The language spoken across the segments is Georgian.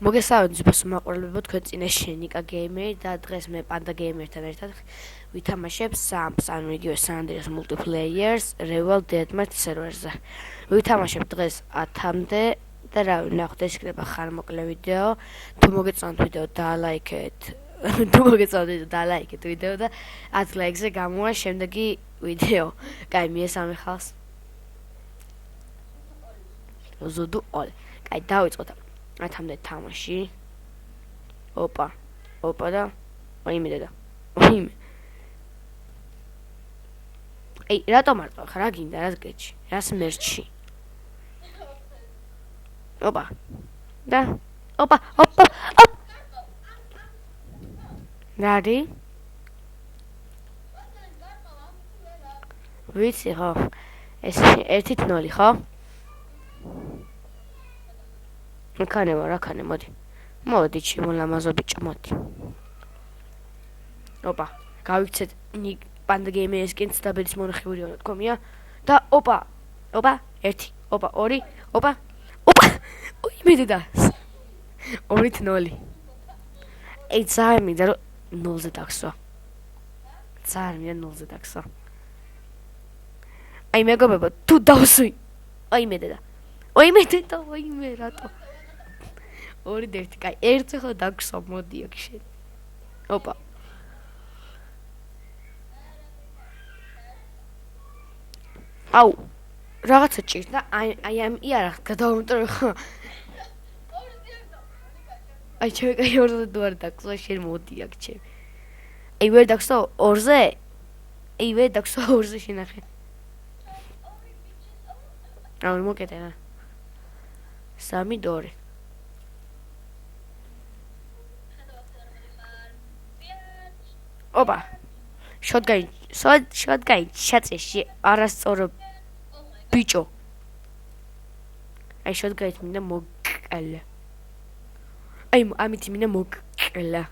მოგესალმებით ძვირფასო მაყურებლებო, თქვენ წინაშე ნიკა გეიმერი და დღეს მე პანდა გეიმერთან ერთად ვითამაშებ სამს, ანუ იგივე San Andreas multiplayers Revel Deathmatch სერვერზე. ვითამაშებ დღეს 10-მდე და რა ვნახოთ, ეს იქნება ხანმოკლე ვიდეო. თუ მოგეწონათ ვიდეო დაალაიქეთ ვიდეო და 10 ლაიქზე გამოვა შემდეგი ვიდეო. კაი, მიესალმე ხალხს. ზუდუ ოლ. კაი, დავიწყოთ. 10-მდე თამაში. ოპა და ვაიმე და ვაიმე. რატომ მარტო ხარ? რა გინდა, რა გეჩი? რას მერჩი? ოპა. ნარი? ვიცი ხო? ეს 1-0 ხო? რა ქანე, მოდი. მოდი, ჩიმოლამაზო ბიჭო, მოდი. ოპა, გავიქცეთ პანდა გეიმერის კინც დაბედის მონახევარი უნდა თქომია და ოპა, 1, ოპა, 2, ოპა. იმედი და 2-0. ძალიან მინდა რომ 0-ზე დაგსვა. აი მეგობრებო, თუ დავსვი. იმედი და რატო? 2-1, კაი, ერთი ხო დაგსვა, მოდი აქ შენ. ოპა. აუ, რაღაცა ჭირდა, აი ამ იარაღ გადავამტრო ხო? აი ჩემი კაი 2-ზე არ დაგსვა, შენ მოდი აქ ჩემ. აი ვერ დაგსვა 2-ზე? ვერ დაგსვა 2-ზე შენახე. აუ მოკეთე რა. 3-2. ოპა. შოტგანი ჩაწეში არასწორო ბიჭო. აი შოტგანით მინდა მოკლა. აი ამით მინდა მოკლა.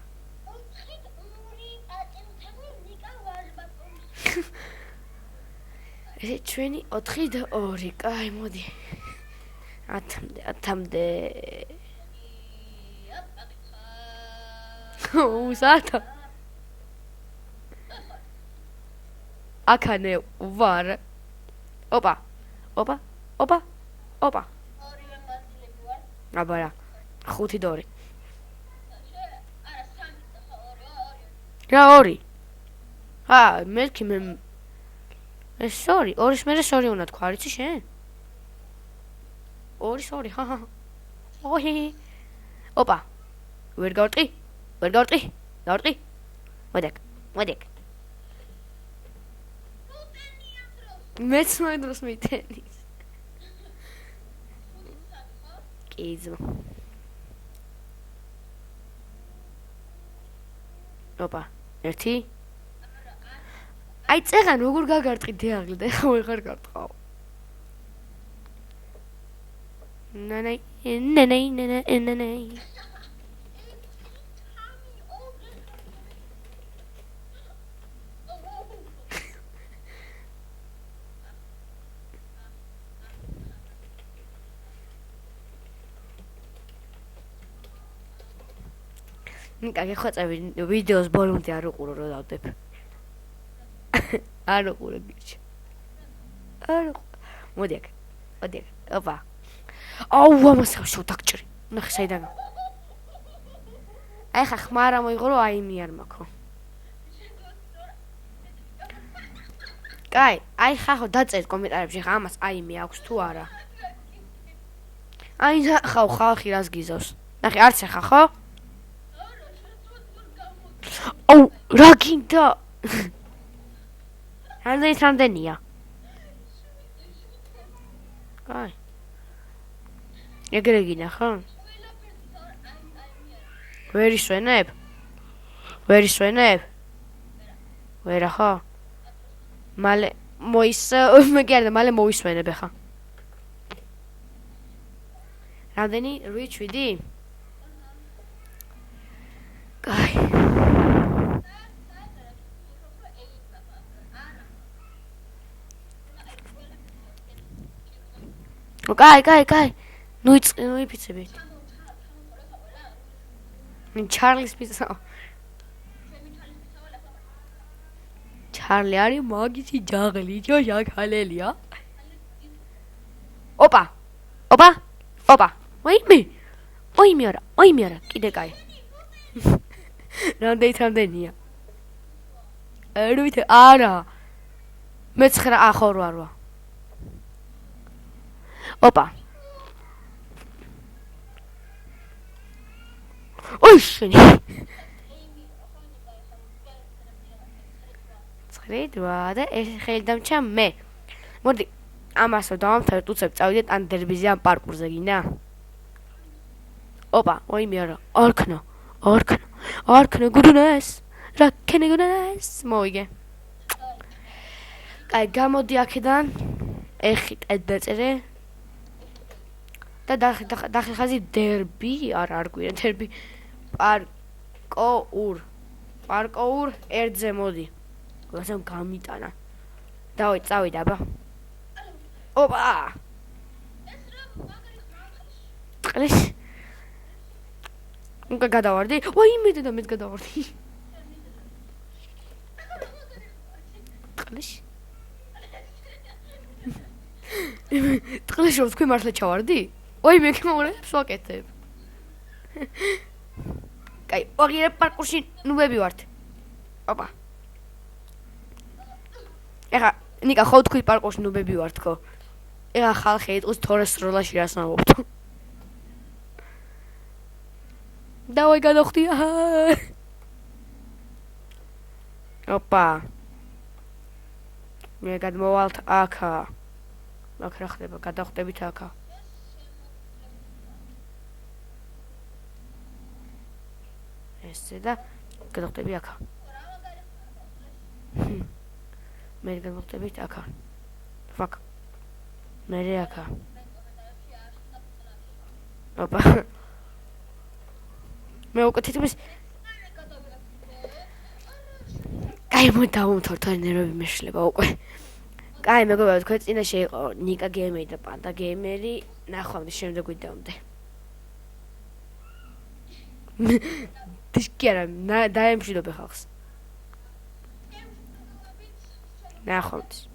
ეს ჩვენი 4-2, კაი, მოდი. 10-მდე. უსათა. აქანე ვარ. ოპა. აბარა. 5-2. რა 2? მერქი მე ეს 2, 2-ის მერე 2 უნდა თქვა, არიცი შენ? 2-2, ჰა. ოჰი. ოპა. ვერ გავტყი. მოდეკ. მეც მოედროს მიტენის. კიზო. ოპა, 1. აი წეღან როგორ გაგარტყი დიაღლი და ხო ვეღარ გარტყავ. ნანაი. ნიკა გეხვეწები ვიდეოს ბოლომდე არ უყურო რომ დავდებ. არ უყურო გიჩ. მოდი აქ. ოპა. აუ ამას ხავ დაგჭრი. ნახე საიდან. აი ხა ხმარა მოიღო რომ აი მე არ მაქვს. კაი, აი ხა დაწერთ კომენტარებში ხა ამას აი მე აქვს თუ არა. აი ხალხი რას გიზავს. ნახე არც ხა ხო? აუ რა გინდა? რამდენია? კაი. ეგრე გინდა ხო? ვერ ისვენებ? ვერა ხო? მალე მალე მოვისვენებ ხა. რამდენი? 8-7? კაი. კაი. ნუ იფიცებით. ჩარლის პიცა. ჩარლი არის მაგისი ჯაღლი, შაქალელია. ოპა. ოიმე არა, კიდე კაი. რამდენია? ერვითე არა. მე-9 ახო 8. ოპა. ოი შენი. 9 და ეს ხელი დამჩა მე. მოდი, ამასო დავამთავრეთ, უცებ წავიდეთ ან დერბიზე ან პარკურზე გინდა. ოპა, ოიმე არა, არქნა გუდუნეს. რა ქენი გუდუნეს? მოიგე. კაი, გამოდი აქედან. ეხი დაწერე. და დახიხაზი დერბი, არ გვია დერბი. პარკოურ ერთზე მოდი. გასამ გამიტანა. დავით, წავიდა აბა. ოპა. ყლის. უკა გადავარდი. ოიმე და მეც გადავარდი. ყლის. ყლის რომ თქვი მართლა ჩავარდი? ოიმე გამორებს ვაკეთებ. კაი, ოღირე პარკურში ნუბები ვართ. ოპა. ეხა ნიკა ხო თქვი პარკურში ნუბები ვართ ხო? ეხა ხალხი იტყვის თორეს როლაში რას ამბობთ. დავაი გადავხდი. ოპა. მე გადმოვალთ აქა. აქ რა ხდება? გადავხდებით აქა. ესე და გადავხდები აქა. მე გადავხდებით აქა. ფაკ. მე აქა. ოპა. მე უკვე თითქმის კაი მოდავუმთავრთ ნერვები მეშლება უკვე. კაი მეგობრებო, თქვენ წინაშე იყო ნიკა გეიმერი და პანდა გეიმერი. ნახვამდის შემდეგ ვიდეომდე. დისკი არა, დაემშვიდობე ხალხს. ნახვამდის.